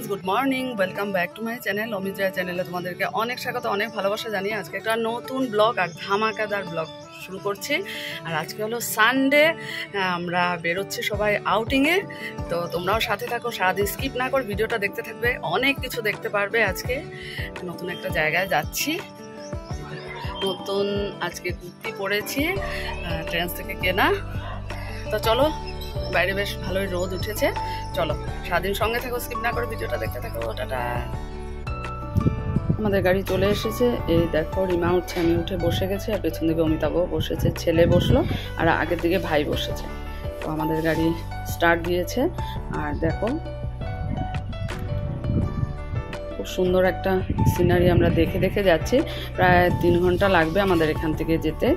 Friends, good morning. Welcome back to my channel Amit Roy চ্যানেলে তোমাদেরকে অনেক স্বাগত, অনেক ভালোবাসা জানিয়ে আজকে একটা নতুন ব্লগ আর ধামাকাদার ব্লগ শুরু করছি। আর আজকে হলো সানডে, আমরা বেরোচ্ছি সবাই আউটিংয়ে। তো তোমরাও সাথে থাকো, সারাদিন স্কিপ না করে ভিডিওটা দেখতে থাকবে, অনেক কিছু দেখতে পারবে। আজকে নতুন একটা জায়গায় যাচ্ছি, নতুন আজকে কুর্তি পরেছি, ট্রেন্ডস থেকে কেনা। তো চলো, বাইরে বেশ ভালোই রোদ উঠেছে, চলো সারাদিন সঙ্গে থাকো, স্কিপ না করে ভিডিওটা দেখতে থাকো। টাটা। আমাদের গাড়ি চলে এসেছে, এই দেখো রিমা উঠছে, আমি উঠে বসে গেছি, আর পেছন দিকে অমিতাভ বসেছে, ছেলে বসলো, আর আগের দিকে ভাই বসেছে। তো আমাদের গাড়ি স্টার্ট দিয়েছে, আর দেখো খুব সুন্দর একটা সিনারি আমরা দেখে দেখে যাচ্ছি। প্রায় 3 ঘন্টা লাগবে আমাদের এখান থেকে যেতে।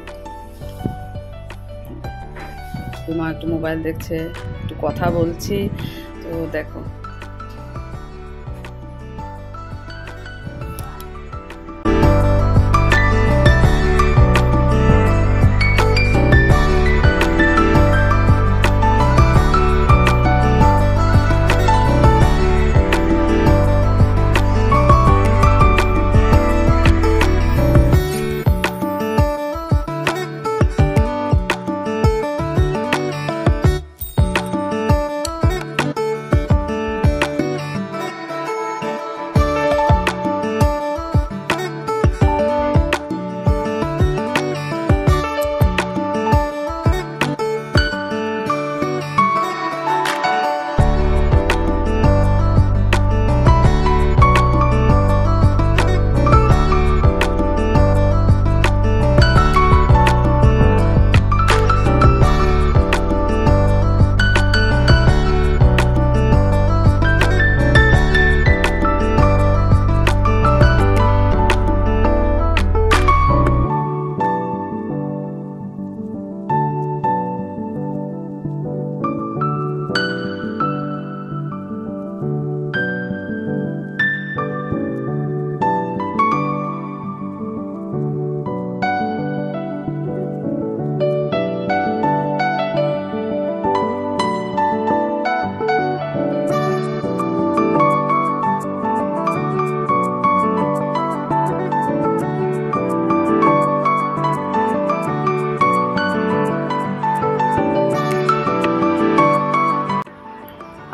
মা একটু মোবাইল দেখছে, একটু কথা বলছি। তো দেখো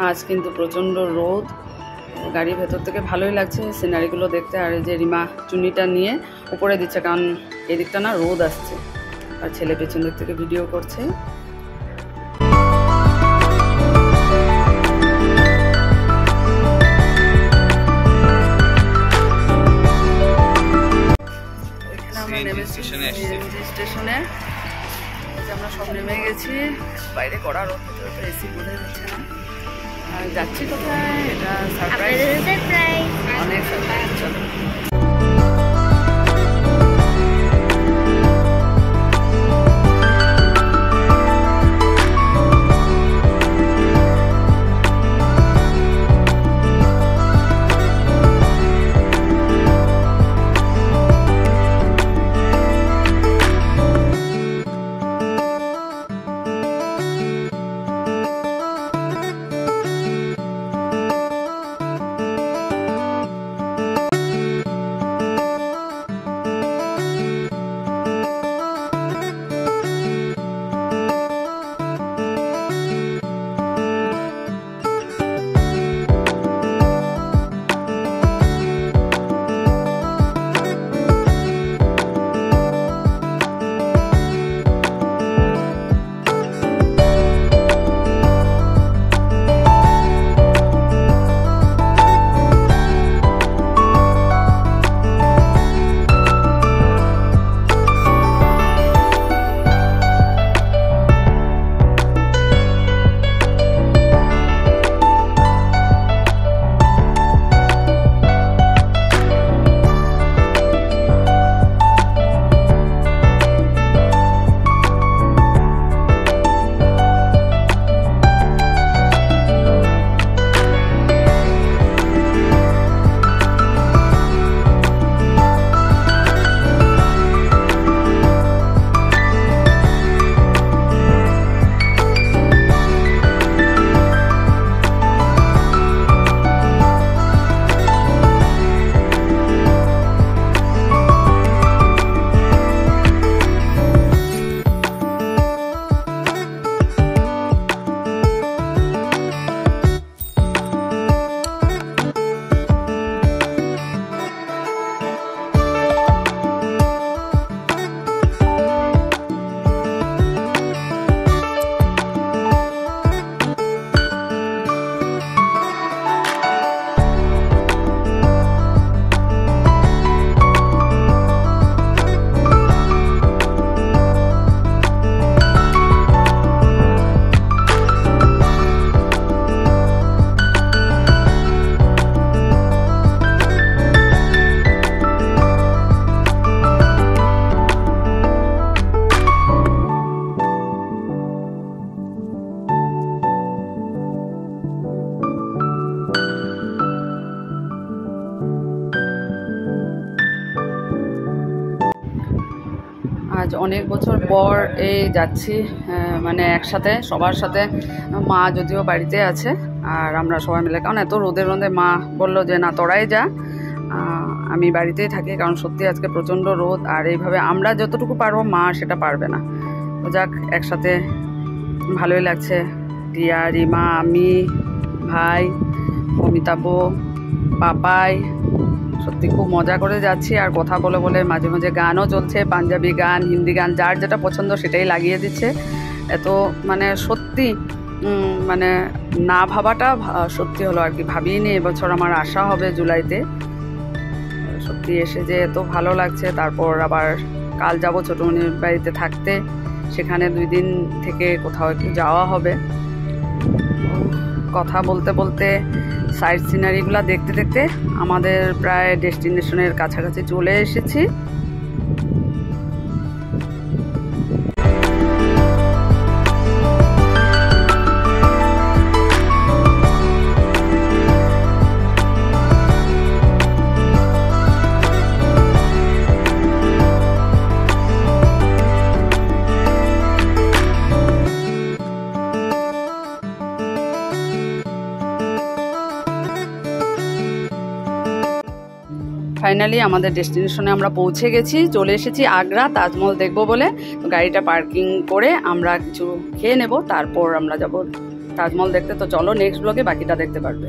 আজ কিন্তু প্রচণ্ড রোদ, গাড়ির ভেতর থেকে ভালোই লাগছে সিনারিগুলো দেখতে। আর যে রিমা চুনিটা নিয়ে উপরে দিচ্ছে, কারণ এদিকটা না রোদ আসছে, আর ছেলে পেছন দিক থেকে ভিডিও করছে। আমরা নেমেছি স্টেশনে, আমরা সব নেমে গেছি। বাইরে কড়া রোদ, এসি বোঝা যাচ্ছে না। আর যাচ্ছি কোথায়, এটা সারপ্রাইজ, অনেক সারপ্রাইজ। চলো অনেক বছর পর এই যাচ্ছি, মানে একসাথে সবার সাথে। মা যদিও বাড়িতে আছে আর আমরা সবাই মিলে, কারণ এত রোদের রোদে মা বললো যে না তোরাই যা, আমি বাড়িতেই থাকি, কারণ সত্যি আজকে প্রচণ্ড রোদ। আর এইভাবে আমরা যতটুকু পারবো মা সেটা পারবে না। তো যাক, একসাথে ভালোই লাগছে। রিয়া, রিমা, আমি, ভাই, অমিতাভ, পাপাই, সত্যি খুব মজা করে যাচ্ছি। আর কথা বলে বলে মাঝে মাঝে গানও চলছে, পাঞ্জাবি গান, হিন্দি গান, যার যেটা পছন্দ সেটাই লাগিয়ে দিচ্ছে। এত মানে সত্যি মানে না ভাবাটা সত্যি হলো আর কি। ভাবিনি এবছর আমার আসা হবে জুলাইতে। সত্যি এসে যে এত ভালো লাগছে। তারপর আবার কাল যাব ছোটমণির বাড়িতে থাকতে, সেখানে 2 দিন থেকে কোথাও একটু যাওয়া হবে। কথা বলতে বলতে সাইড সিনারিগুলো দেখতে দেখতে আমাদের প্রায় ডেস্টিনেশনের কাছাকাছি চলে এসেছি। ফাইনালি আমাদের ডেস্টিনেশনে আমরা পৌঁছে গেছি, চলে এসেছি আগ্রা তাজমহল দেখবো বলে। তো গাড়িটা পার্কিং করে আমরা কিছু খেয়ে নেব, তারপর আমরা যাব তাজমহল দেখতে। তো চলো নেক্সট ব্লগে বাকিটা দেখতে পারবে।